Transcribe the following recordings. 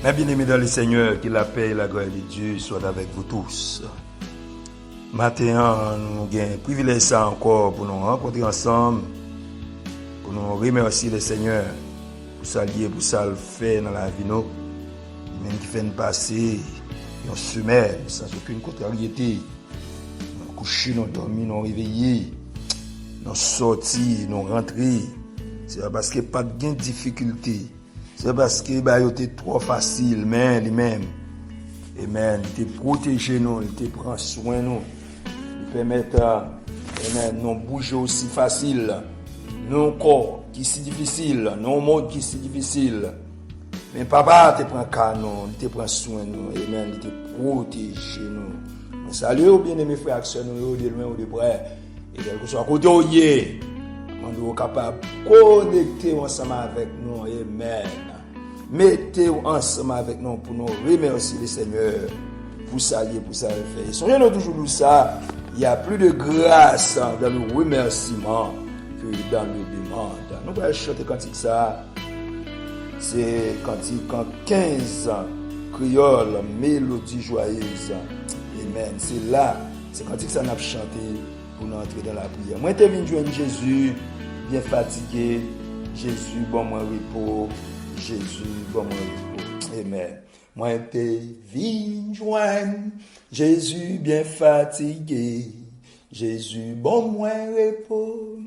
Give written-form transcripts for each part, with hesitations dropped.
Mes bien-aimés dans le Seigneur, que la paix et la gloire de Dieu soient avec vous tous. Maintenant, nous avons un privilège ça encore pour nous rencontrer ensemble, pour nous remercier le Seigneur pour ça lié, pour ça le fait dans la vie nous, même qui fait nous passer une semaine sans aucune contrariété. Nous couchons, nous dormons, nous réveillons, nous sortis, nous rentrons. C'est parce qu'il n'y a pas de difficulté. C'est parce que c'était trop facile, mais lui-même, amen, il te protège nous, il te prend soin de nous, il permet amen, nous bouger aussi facile, nos corps qui sont difficiles, nos modes qui sont difficiles. Mais papa te prend cas nous, il te prend soin de nous, amen, il te protège nous. Salut bien-aimés frères et sœurs, nous de loin ou de près, et quel que soit à côté où il est, nous sommes capables de connecter ensemble avec nous, amen. Mettez-vous ensemble avec nous pour nous remercier le Seigneur pour ça et pour ça le faire. Songez-nous toujours de ça, il y a plus de grâce dans le remerciement que dans le demande. Nous allons chanter cantique ça. C'est cantique en 15 créole, mélodie joyeuse. Amen. C'est là, c'est cantique ça nous a chanté pour nous entrer dans la prière. Moi, je viens joindre Jésus, bien fatigué. Jésus, bon moi repos. Jésus, bon moi repos. Amen. Moi, je viens joindre Jésus, bien fatigué. Jésus, bon moi repos.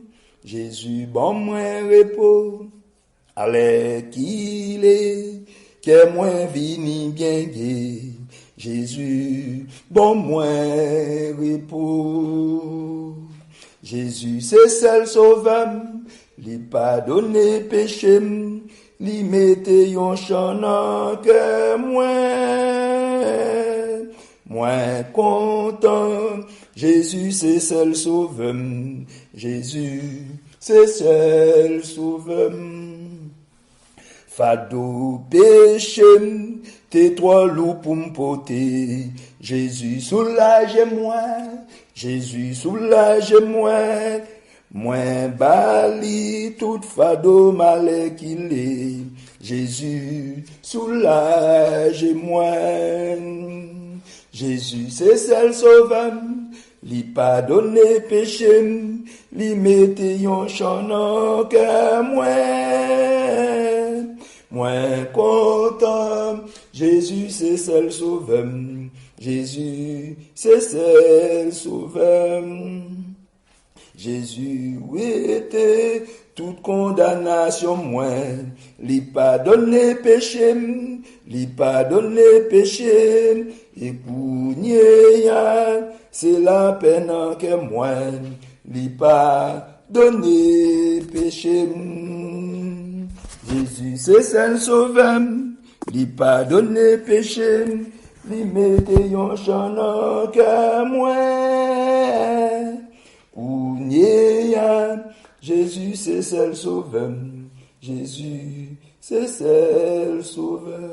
Jésus, bon moi repos. Allez qu'il est, que moi vini bien gai. Jésus, bon moi repos. Jésus, c'est seul sauveur, lui pardonne péché, lui mette yon chant que moi content. Jésus, c'est seul sauveur, Jésus, c'est seul sauveur. Fado péché, tes trois loups pour m'porter. Jésus, soulage-moi. Jésus, soulage-moi. Moi, bali, tout fado malé qu'il est. Jésus, soulage-moi. Jésus, c'est seul sauveur. Li pardonne péché. Li mette yon chant que moi content. Jésus, c'est seul sauveur. Jésus, c'est seul sauveur. Jésus, oui, était toute condamnation, moi. Li pardonne péché, li pardonne péché. Et pour nier, c'est la peine que moi. Li pardonne péché. Jésus, c'est seul sauveur, li pardonne péché, li mette yon chant que moi. Ou nier, Jésus, c'est seul sauveur, Jésus, c'est seul sauveur.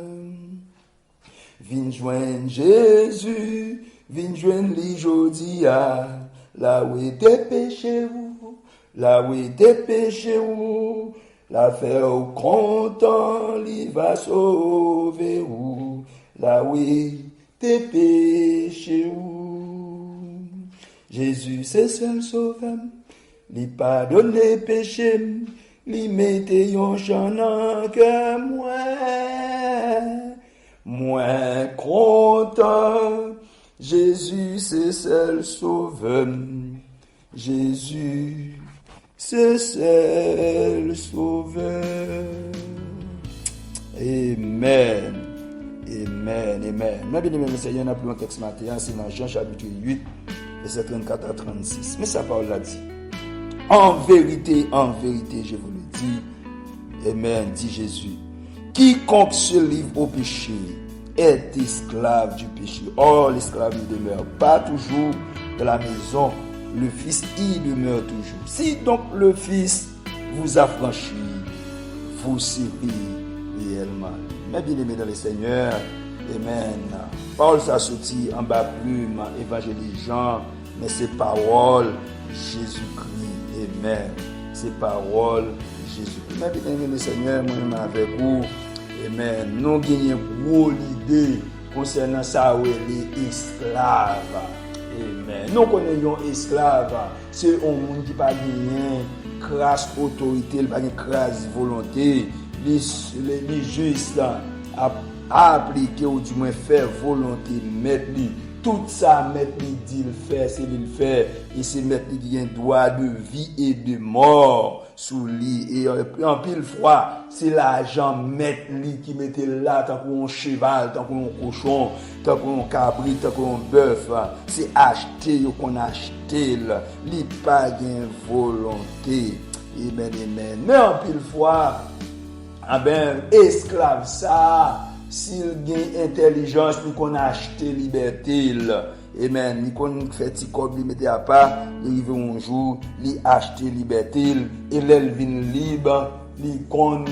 Vin joindre Jésus, vin joindre li jodia, là où était péché ou, là où était péché ou. La faire content, li va sauver ou, la oui, tes péchés ou. Jésus, c'est seul sauveur, li pardonne les péchés, li mette yon chant que moi content. Jésus, c'est seul sauveur, Jésus, c'est seul sauveur. Amen. Amen. Amen. Mais bien aimé, Seigneur, on a pris un texte matin, c'est dans Jean chapitre 8, verset 34 à 36. Mais sa parole l'a dit. En vérité, je vous le dis. Amen, dit Jésus. Quiconque se livre au péché est esclave du péché. Or, l'esclave ne demeure pas toujours dans la maison. Le Fils y demeure toujours. Si donc le Fils vous affranchit, vous serez réellement. Mes bien-aimés dans le Seigneur, amen. Paul s'est sorti en bas plume, évangélisant, mais ces paroles, Jésus-Christ, amen. Ces paroles, Jésus-Christ. Mes bien-aimés dans le Seigneur, moi-même avec vous, Amen. Nous gagnons gros l'idée concernant ça où les esclaves. Amen. Nous connaissons esclaves, c'est un monde qui n'a pas de crasse autorité, pas de crasse volonté. Les juges a appliqué ou du moins faire volonté mettre lui. Tout ça mettre lui dit le faire, c'est lui le faire. Et c'est mettre lui qui a un droit de vie et de mort sous lui. Et en pile fois, c'est l'argent mettre lui qui mettait là tant qu'on cheval, tant qu'on cochon, tant qu'on cabri, tant qu'on bœuf. C'est acheter qu'on acheté là. Li pas gain volonté. Amen, amen. Mais en pile fois, esclave ça, s'il gagne intelligence, nous qu'on acheté liberté. Amen. Ni kon fait ti kob li mette à part, il arrive un jour, li acheter liberté et l'elle vin libre, li kon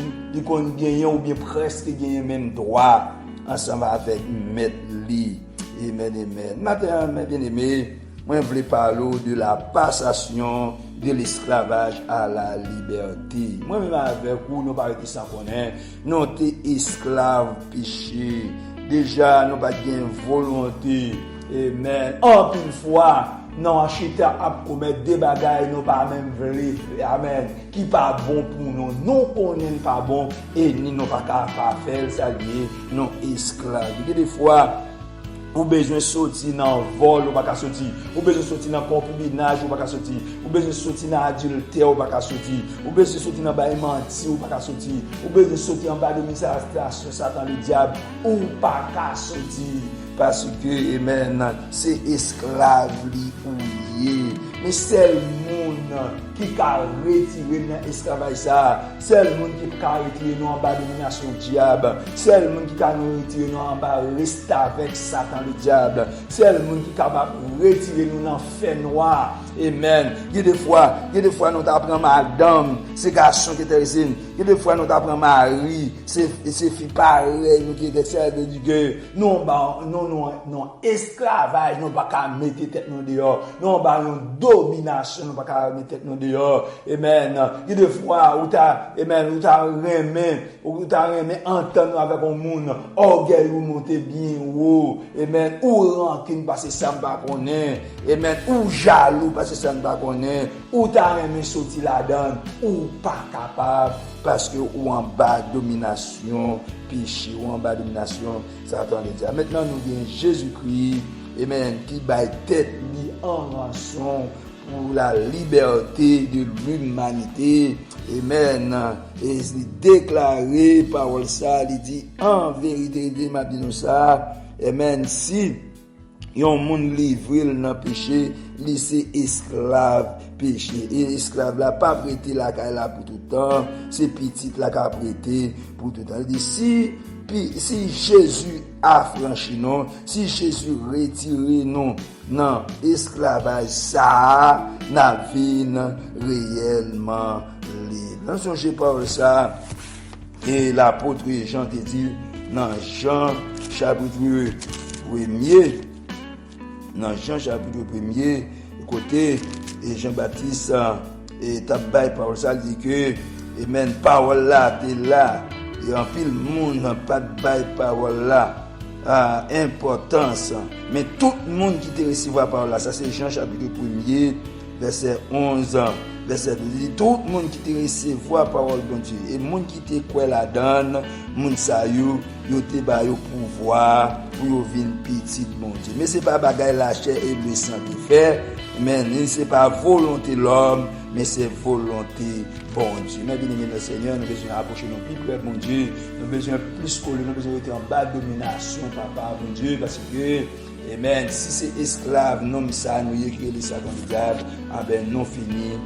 gagner ou bien presque gagner même droit ensemble avec mettre li. Amen, amen. Maintenant, mes bien-aimés, moi je voulais parler de la passation de l'esclavage à la liberté. Moi-même avec vous, nous parlons de ça connaître. Nous sommes esclaves péché. Déjà, nous n'avons pas de volonté. Amen. En plus fois, nous acheter à commettre des bagailles, nous pas même vrai. Amen. Qui pas bon pour nous. Nous connaissons pas bon et nous n'avons pas capable faire ça lié. Nous esclaves. Des fois, ou besoin sortir dans vol ou pas sortir, ou besoin sortir dans concubinage ou pas sortir, ou besoin sortir dans adultère ou pas sortir, ou besoin sortir dans bail menti ou pas sortir, ou besoin sortir en bas de administration Satan le diable ou pas sortir parce que amen c'est esclave li oublié. Mais c'est le monde qui a retiré dans l'esclavage ça. C'est le monde qui a retiré nous en bas de domination diable. C'est le monde qui a retiré nous en bas rester avec Satan le diable. C'est le monde qui est capable de retirer nous dans le fer noir. Amen. Il y a des fois nous t'apprend madame, c'est garçon qui était ici. Il y a des fois nous t'apprend Marie, c'est fille pareil nous qui était servi du Dieu. Non esclavage, nous pas qu'à mettre tête nous dehors. Non ba domination, nous pas qu'à mettre tête nous dehors. Amen. Il y a des fois où t'as remis entendre avec un monde orgueil ou monter bien haut. Amen. Ou rancune parce que ça pas connaît. Amen. Ou jaloux parce que ça ne pas connaît. Ou t'as remis sorti la donne ou pas capable parce que ou en bas domination péché ou en bas domination Satan le diable. Maintenant nous avons Jésus-Christ, amen, qui bat tête li en rançon pour la liberté de l'humanité. Amen. Et il déclaré parole ça, il dit en vérité, il m'a dit ça. Amen. Si yon moun livré dans péché, li c'est esclave péché. Et esclave là pas prêté la caille là pour tout temps, c'est petit la qu'a prêté pour tout temps. Il dit si Jésus a franchi non, si Jésus retiré non, non, esclavage ça n'a vie réellement libre. Dans son parole ça et l'apôtre Jean te dit dans Jean chapitre 1er, dans Jean chapitre 1er, côté et Jean-Baptiste et tabaye parole ça dit que amen parole là t'es là et en pile monde n'a pas de bail parole là importance mais tout le monde qui te recevoir parole là ça c'est Jean chapitre 1er verset 11 verset 12 tout le monde qui te recevoir parole bon Dieu et monde qui te croit la donne monde ça yo te ba yo pouvoir pour yo vinn petit bon Dieu mais c'est pas bagaille la chair et le sang qui fait mais c'est pas volonté l'homme mais c'est volonté bon Dieu. Mais bien aimé le Seigneur, nous besoin approcher nos plus près mon Dieu, nous besoin plus coller, nous besoin être en bas de domination papa mon Dieu parce que amen si c'est esclave non ça nous écrit les savants du diable ah ben non fini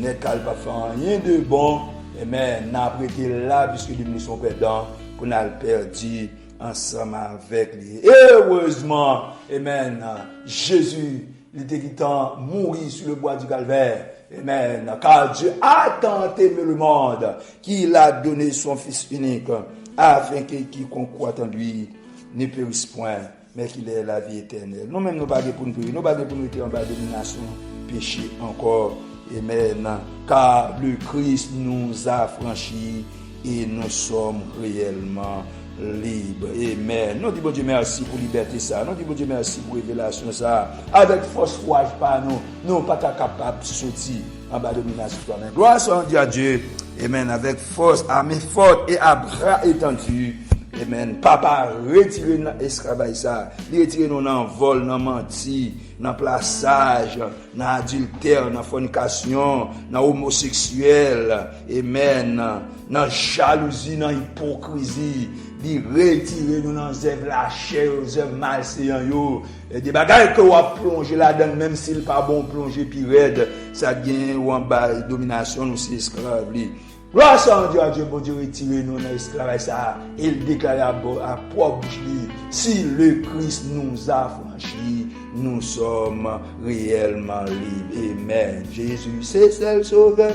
net cal pas faire rien de bon amen n'a prêté là puisque nous sommes perdants pour nous perdu ensemble avec lui. Heureusement amen Jésus il était quittant mourir sur le bois du calvaire. Amen. Car Dieu a tant aimé le monde qu'il a donné son Fils unique afin que quiconque croit en lui ne périsse point, mais qu'il ait la vie éternelle. Nous-mêmes, nous ne pouvons pas pour nous périr, nous ne pouvons pas pour nous être en bas de domination, péché encore. Amen. Car le Christ nous a franchis et nous sommes réellement libres. Amen. Nous disons Dieu merci pour liberté ça. Nous disons Dieu merci pour révélation ça. Avec force courage par nous pas capables de sortir en bas de domination. Gloire soit rendue à Dieu. Amen. Avec force, à main forte et à bras étendus. Amen. Papa, retirez nous esclavage ça. Retirez nous dans vol, dans menti, dans plaçage, dans adultère, dans fornication, dans homosexuel. Amen. Dans jalousie, dans hypocrisie. Di retirer nous dans œuvre la chair, œuvre malséant yo. Et des bagages que on plonger là-dedans même s'il pas bon plonger puis raide, ça gagne ou en bas domination nous c'est esclave li. Gloire soit Dieu à Dieu, bon Dieu, retirer nous dans l'esclavage ça. Il déclare à propre bouche lui, si le Christ nous a franchi, nous sommes réellement libres. Amen. Jésus c'est seul sauveur,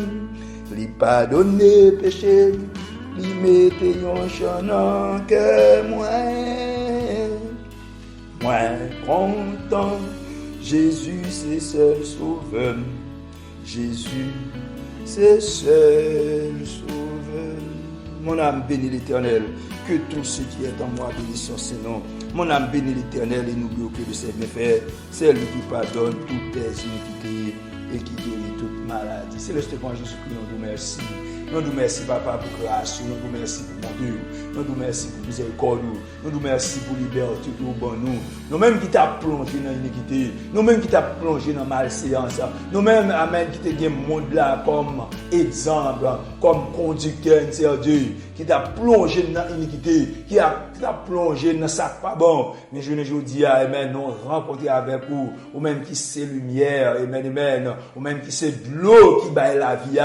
lui pardonner péché, lui mette yon chanant que moi content. Jésus c'est seul sauveur. Jésus c'est seul sauveur. Mon âme bénit l'Éternel, que tout ce qui est en moi bénisse son Saint-Nom. Mon âme bénit l'Éternel et n'oublie aucun de ses méfaits. C'est lui qui pardonne toutes tes iniquités et qui guérit toute maladie. C'est le Stéphane Jésus-Christ, nous vous remercie. Nous nous merci, Papa, pour grâce. Nous nous merci pour mon Dieu. Nous nous merci pour miséricorde. Nous nous merci pour liberté que vous bon nous. Nous-mêmes qui t'a plongé dans l'iniquité. Nous-mêmes qui t'a plongé dans la malséance. Nous-mêmes, amen, qui t'a gagné le monde là comme exemple, comme conducteur, c'est Dieu. Qui t'a plongé dans l'iniquité. Qui t'a plongé dans ça pas bon. Mais je ne dis, amen, nous rencontrer avec vous. Ou même qui c'est lumière. Amen, amen. Ou même qui c'est de l'eau qui baille la vie.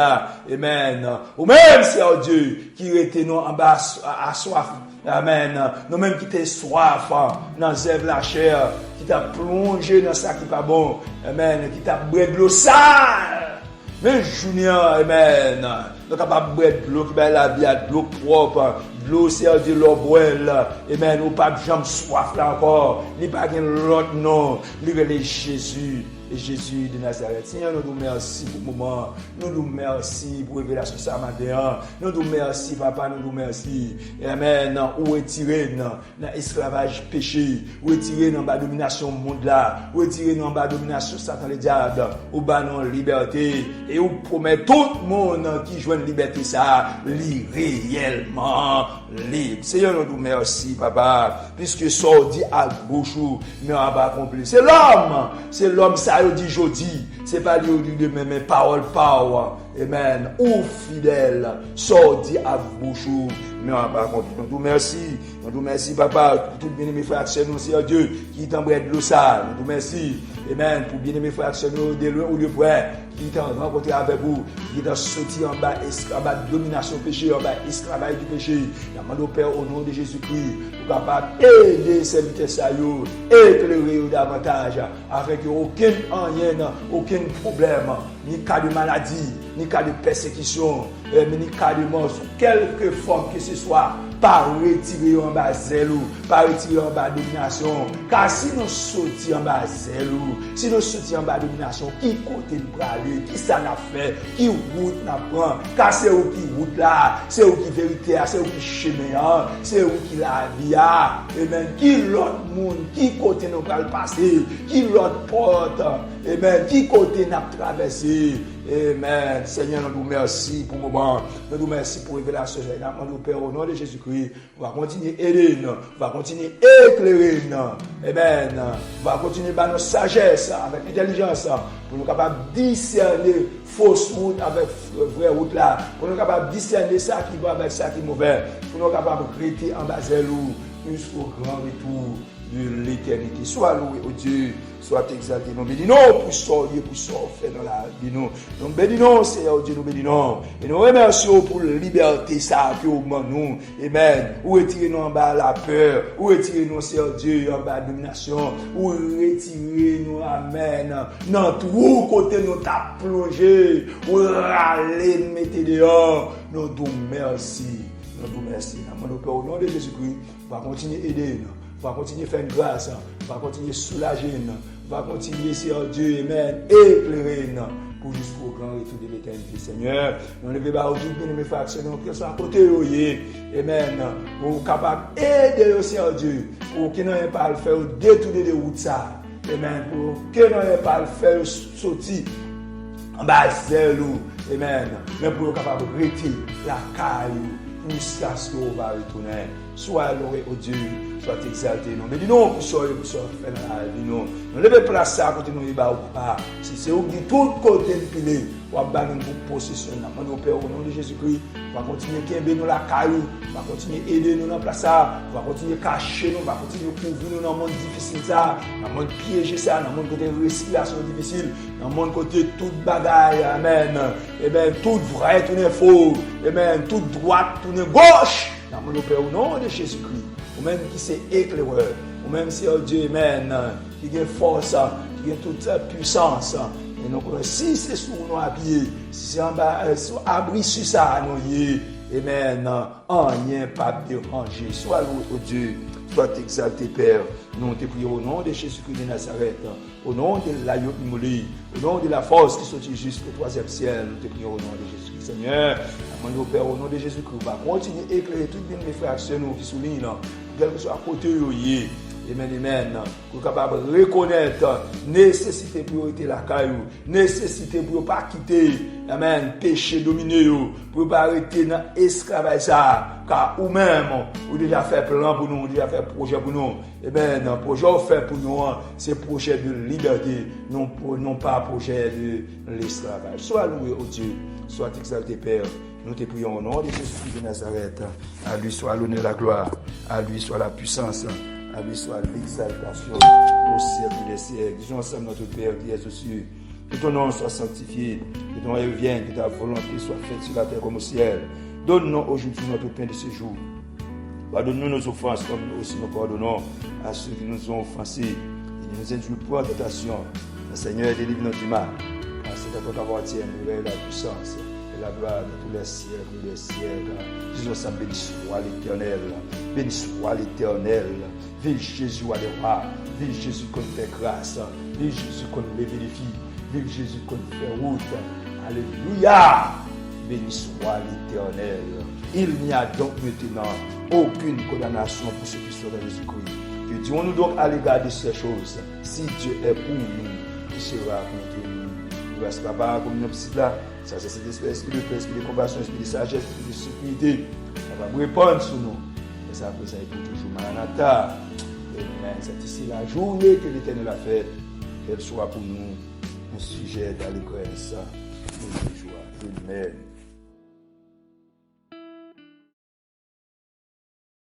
Amen. Ou même c'est Dieu qui était nous en bas à soif. Amen. Nous même qui t'es soif dans zève la chair, qui t'a plongé dans ça qui pas bon. Amen. Qui t'a brûlé de l'eau sale. Mais Junior, amen. Nous capable brûler de l'eau qui va la vie, de l'eau propre, de l'eau c'est de l'eau boile. Amen. Ou pas de jambe soif là encore. Ni pas l'autre nom. Lui Jésus. Et Jésus de Nazareth. Seigneur, nous nous merci pour le moment. Nous nous merci pour révélation ça matin. Nous nous merci, Papa, nous nous merci. Amen. Ou retirer dans l'esclavage péché. Ou retirer dans la domination monde là. Ou retirer dans la domination Satan le diable. Ou ban non liberté. Et ou promet tout le monde qui joue une liberté ça, li réellement libre. Seigneur, nous nous merci, Papa. Puisque ça dit à bouche, mais on va accomplir. C'est l'homme ça. Dit jeudi, c'est pas lui de mes paroles power. Amen. Ou fidèle, sorti à bouche. Mais on va continuer. Nous nous merci, Papa, pour tout bien-aimé frère nous, c'est Dieu qui t'embrasse de l'eau sale. Nous merci. Amen. Pour bien-aimé frère nous, de loin ou de près, qui t'ont rencontré avec vous, qui t'ont sorti en bas de domination péché, en bas esclavage du péché. Nous demandons, Père, au nom de Jésus-Christ, pour capable aider ces vitesses, éclairer davantage, avec aucun problème, ni cas de maladie, ni cas de persécution, ni cas de mort, sous quelque forme que ce soit, pas retirer en bas zèle, pas retirer en bas domination. Car si nous sortions en bas zèle, si nous sortions en bas domination, qui côté nous aller, qui ça n'a fait, qui route n'a prend, car c'est où qui route là, c'est où qui vérité, c'est où qui chemin, c'est où qui la vie, et même qui l'autre monde, qui côté nous va le passer, qui l'autre porte, et même qui côté n'a traversé. Amen. Seigneur, nous vous remercions pour le moment. Nous vous remercions pour révélation. Nous Père, au nom de Jésus-Christ, on va continuer à aider nous. On va continuer à éclairer nous. Amen. On va continuer par notre sagesse, avec intelligence, pour nous capables de discerner fausse route avec vraie route là. Pour nous capables de discerner ça qui va avec ça qui est mauvais. Pour nous capables de rester en bas jusqu'au grand retour de l'éternité. Sois loué, oh Dieu, soit exalté. Nous bénissons pour ça, Dieu, pour ça, fait dans la vie. Nous bénissons, Seigneur Dieu, nous bénissons. Et nous remercions pour la liberté, ça, que augmente nous. Amen. Ou retirez-nous en bas la peur, ou retirez-nous, Seigneur Dieu, en bas la domination, ou retirez-nous, amen. Dans tout côté, nous t'a plongé, ou râler, nous mettez dehors. Nous nous merci. Nous nous merci. Au nom de Jésus-Christ, on va continuer à aider nous. On va continuer à faire une grâce, on va continuer à soulager, on va continuer, Seigneur Dieu, amen, éclairer, pour jusqu'au grand retour de l'éternité, Seigneur. Nous ne pas aujourd'hui, mes frères, Seigneur, que soit à côté de Amen. Pour capable d'aider au Seigneur Dieu, pour qu'il n'ait pas le faire détourner de route ça. Amen. Pour qu'il n'ait pas le faire sortir en bas de nous. Amen. Mais pour capable de retirer la caille jusqu'à ce qu'on va retourner. Sois loué au Dieu, sois exalté. Non, mais dis non, pour ça, faire dans la vie. Non, ne levez pas ça quand nous y va ou pas. Si c'est où dit tout côté de pilé, on va bannir pour possession. Mon Père, au nom de Jésus-Christ, on va continuer à aider nous la caillou, on va continuer à aider nous dans la place, on va continuer à cacher nous, on va continuer à couvrir nous dans le monde difficile, dans le monde piégé, dans le monde côté respiration difficile, dans le monde côté toute bagaille, amen. Et bien, tout vrai, tout est faux, et bien, tout droite, tout est gauche. Mon Père, au nom de Jésus-Christ, ou même qui c'est éclaireur, ou même si Dieu, amen, qui a force, qui a toute puissance. Et donc, si c'est sous nous habillés, si c'est en bas, abri sur ça, nous amen, rien pas déranger. Sois loué au Dieu, sois exalté, Père. Nous te prions au nom de Jésus-Christ de Nazareth, au nom de l'agneau immolé, au nom de la force qui sortit jusqu'au troisième ciel. Nous te prions au nom de Jésus-Christ, Seigneur. Mon Père, au nom de Jésus-Christ, on va continuer à éclairer toutes mes frères et nous qui soulignent, quel que soit à côté de eux. Amen. Pour capable de reconnaître nécessité pour être la caillou, nécessité pour ne pas quitter, amen, péché dominé, pour ne pas arrêter dans l'esclavage, car ou même, vous déjà fait plan pour nous, vous déjà fait projet pour nous. Amen. Projet fait pour nous, c'est projet de liberté, non pas projet de l'esclavage. Sois loué au Dieu, sois exalté, Père. Nous te prions au nom de Jésus-Christ de Nazareth. À lui soit l'honneur et la gloire, à lui soit la puissance. À lui soit l'exaltation au siècle des siècles. Disons ensemble notre Père qui est aux cieux. Que ton nom soit sanctifié, que ton règne vienne, que ta volonté soit faite sur la terre comme au ciel. Donne-nous aujourd'hui notre pain de ce jour. Pardonne-nous nos offenses comme nous aussi nous pardonnons à ceux qui nous ont offensés. Et ne nous induis pas en tentation. Le Seigneur délivre-nous du mal. Car c'est à toi qu'appartient la puissance et la gloire de tous les siècles et les siècles. Disons ensemble, béni soit l'Éternel. Béni soit l'Éternel. Vive Jésus à l'État. Vive Jésus qu'on fait grâce. Vive Jésus qu'on lève les filles. Vive Jésus qu'on fait route. Alléluia. Béni soit l'Éternel. Il n'y a donc maintenant aucune condamnation pour ceux qui sont dans Jésus-Christ. Que disons-nous donc à l'égard de ces choses? Si Dieu est pour nous, qui sera contre nous? Nous ne restons pas comme nous petits là. Ça, c'est cet esprit de paix, esprit de compassion, esprit de sagesse, esprit de sécurité. Ça va répondre sur nous. Et ça, après ça, il faut toujours Maranatha. Amen. C'est ici la journée que l'Éternel a faite. Qu'elle soit pour nous un sujet d'allégresse et de joie. Amen.